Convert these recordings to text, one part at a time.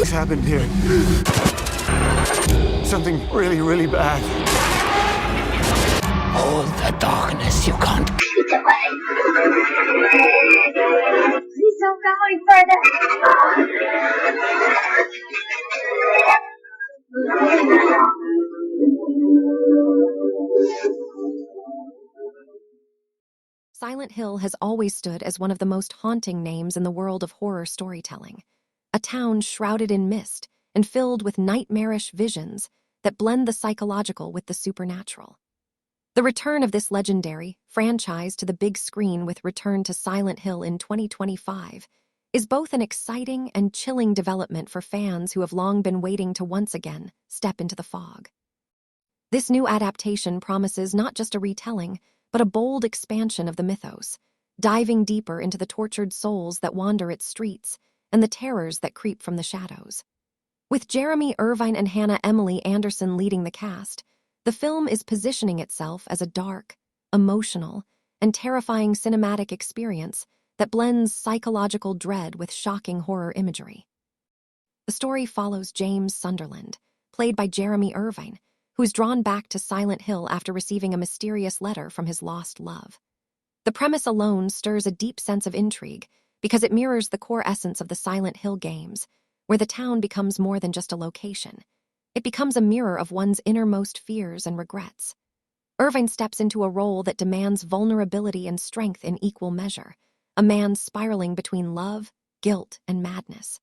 happened here? Something really, really bad. All the darkness you can't keep it away. Please don't go any further. Silent Hill has always stood as one of the most haunting names in the world of horror storytelling. A town shrouded in mist and filled with nightmarish visions that blend the psychological with the supernatural. The return of this legendary franchise to the big screen with Return to Silent Hill in 2025 is both an exciting and chilling development for fans who have long been waiting to once again step into the fog. This new adaptation promises not just a retelling, but a bold expansion of the mythos, diving deeper into the tortured souls that wander its streets and the terrors that creep from the shadows. With Jeremy Irvine and Hannah Emily Anderson leading the cast, the film is positioning itself as a dark, emotional, and terrifying cinematic experience that blends psychological dread with shocking horror imagery. The story follows James Sunderland, played by Jeremy Irvine, who's drawn back to Silent Hill after receiving a mysterious letter from his lost love. The premise alone stirs a deep sense of intrigue because it mirrors the core essence of the Silent Hill games, where the town becomes more than just a location. It becomes a mirror of one's innermost fears and regrets. Irvine steps into a role that demands vulnerability and strength in equal measure, a man spiraling between love, guilt, and madness.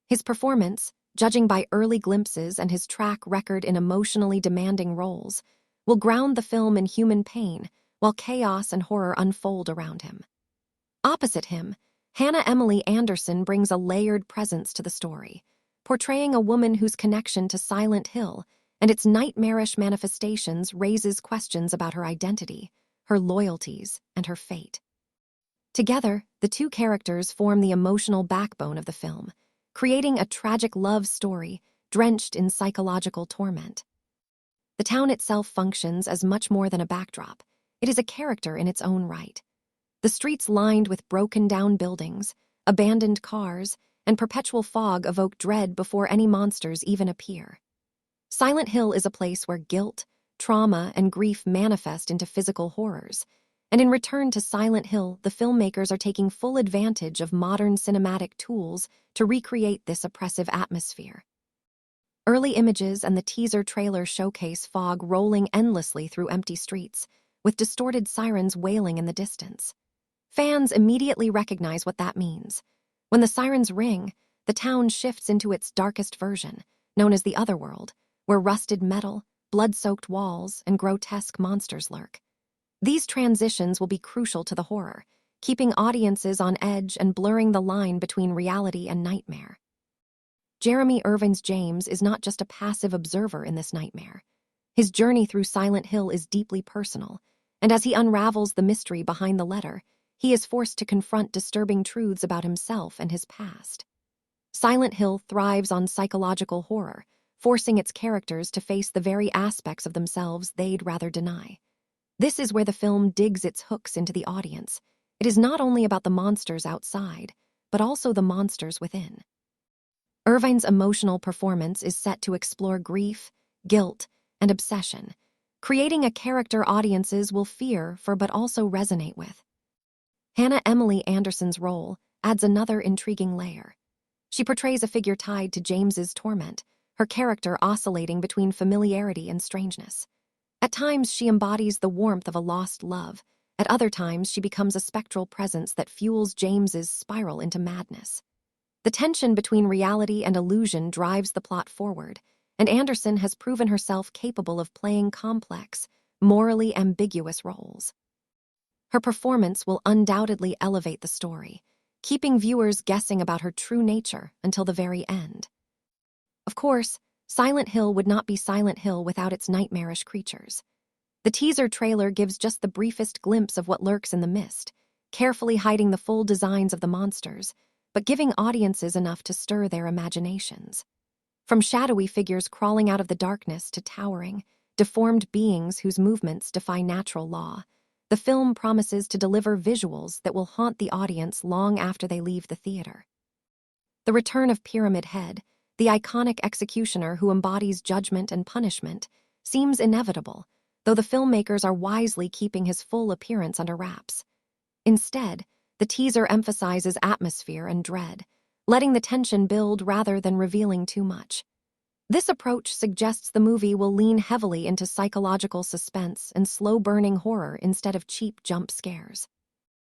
His performance, judging by early glimpses and his track record in emotionally demanding roles, will ground the film in human pain while chaos and horror unfold around him. Opposite him, Hannah Emily Anderson brings a layered presence to the story, portraying a woman whose connection to Silent Hill and its nightmarish manifestations raises questions about her identity, her loyalties, and her fate. Together, the two characters form the emotional backbone of the film, creating a tragic love story drenched in psychological torment. The town itself functions as much more than a backdrop. It is a character in its own right. The streets lined with broken-down buildings, abandoned cars, and perpetual fog evoke dread before any monsters even appear. Silent Hill is a place where guilt, trauma, and grief manifest into physical horrors, and in Return to Silent Hill, the filmmakers are taking full advantage of modern cinematic tools to recreate this oppressive atmosphere. Early images and the teaser trailer showcase fog rolling endlessly through empty streets, with distorted sirens wailing in the distance. Fans immediately recognize what that means. When the sirens ring, the town shifts into its darkest version, known as the Otherworld, where rusted metal, blood-soaked walls, and grotesque monsters lurk. These transitions will be crucial to the horror, keeping audiences on edge and blurring the line between reality and nightmare. Jeremy Irvine's James is not just a passive observer in this nightmare. His journey through Silent Hill is deeply personal, and as he unravels the mystery behind the letter, he is forced to confront disturbing truths about himself and his past. Silent Hill thrives on psychological horror, forcing its characters to face the very aspects of themselves they'd rather deny. This is where the film digs its hooks into the audience. It is not only about the monsters outside, but also the monsters within. Irvine's emotional performance is set to explore grief, guilt, and obsession, creating a character audiences will fear for but also resonate with. Hannah Emily Anderson's role adds another intriguing layer. She portrays a figure tied to James's torment, her character oscillating between familiarity and strangeness. At times, she embodies the warmth of a lost love. At other times, she becomes a spectral presence that fuels James's spiral into madness. The tension between reality and illusion drives the plot forward, and Anderson has proven herself capable of playing complex, morally ambiguous roles. Her performance will undoubtedly elevate the story, keeping viewers guessing about her true nature until the very end. Of course, Silent Hill would not be Silent Hill without its nightmarish creatures. The teaser trailer gives just the briefest glimpse of what lurks in the mist, carefully hiding the full designs of the monsters, but giving audiences enough to stir their imaginations. From shadowy figures crawling out of the darkness to towering, deformed beings whose movements defy natural law, the film promises to deliver visuals that will haunt the audience long after they leave the theater. The return of Pyramid Head, the iconic executioner who embodies judgment and punishment, seems inevitable, though the filmmakers are wisely keeping his full appearance under wraps. Instead, the teaser emphasizes atmosphere and dread, letting the tension build rather than revealing too much. This approach suggests the movie will lean heavily into psychological suspense and slow-burning horror instead of cheap jump scares.